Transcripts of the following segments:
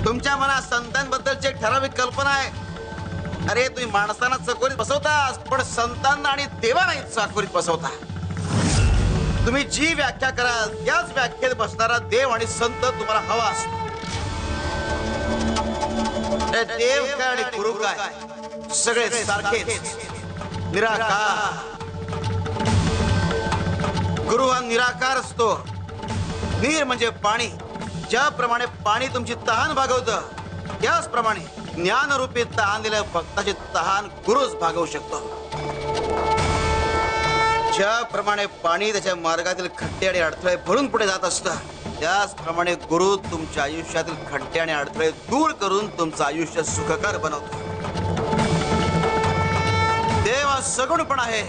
तुमच्या मनात संतांबद्दलची एक ठराविक कल्पना आहे. अरे तुम्ही माणसांना चकोरीत बसवतास, पण संतांना आणि देवाला चाकोरीत बसवता. तुम्ही जी व्याख्या कराल त्याच व्याख्येत बसणारा देव आणि संत तुम्हाला हवा असतो. देव काय आणि गुरु काय सगळे सारखेच निराकार. गुरु हा निराकार असतो. नीर म्हणजे पाणी. ज्याप्रमाणे पाणी तुमची तहान भागवतं, त्याचप्रमाणे ज्ञानरूपी तहान दिल्या भक्ताची तहान गुरुच भागवू शकतो. ज्याप्रमाणे पाणी त्याच्या मार्गातील खड्डे आणि अडथळे भरून पुढे जात असतं, त्याचप्रमाणे गुरु तुमच्या आयुष्यातील खड्डे आणि अडथळे दूर करून तुमचं आयुष्य सुखकर बनवतो. देव हा सगुण पण आहे,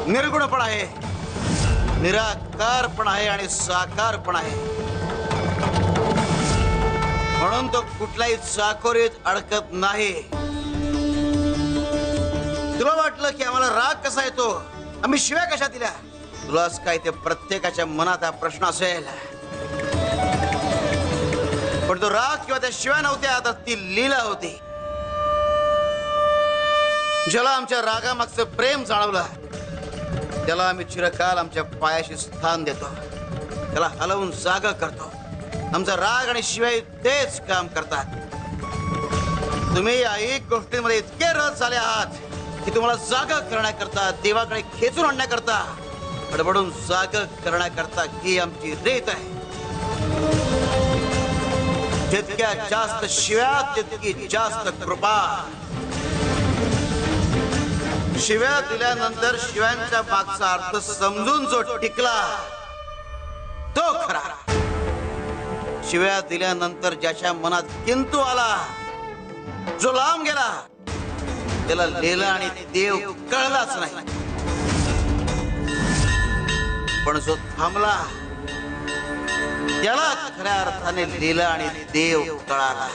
निर्गुण पण आहे, निराकार पण आहे आणि साकार पण आहे. म्हणून तो कुठल्याही चाकोरीत अडकत नाही. तुला वाटलं की आम्हाला राग कसा येतो, आम्ही शिव्या कशा दिल्या, तुलाच काय ते प्रत्येकाच्या मनात हा प्रश्न असेल. पण तो राग किंवा त्या शिव्या नव्हत्या, तर ती लीला होती. ज्याला आमच्या रागामागचं प्रेम जाणवलं, त्याला आम्ही चिरकाल आमच्या पायाशी स्थान देतो, त्याला हलवून जागा करतो. आमचा राग आणि शिवाय तेच काम करतात. तुम्ही या एक गोष्टींमध्ये इतके रस झाले आहात की तुम्हाला जागा करण्याकरता, देवाकडे खेचून आणण्याकरता, गडबडून जागा करण्याकरता ही आमची रीत आहे. जितक्या जास्त शिव्या तितकी जास्त कृपा. शिव्या दिल्यानंतर शिव्यांच्या मागचा अर्थ समजून जो टिकला तो खरा. शिव्या दिल्यानंतर ज्याच्या मनात किंतु आला, जो लांब गेला, त्याला लीला आणि देव कळलाच नाही. पण जो थांबला, त्याला खऱ्या अर्थाने लीला आणि देव कळाला.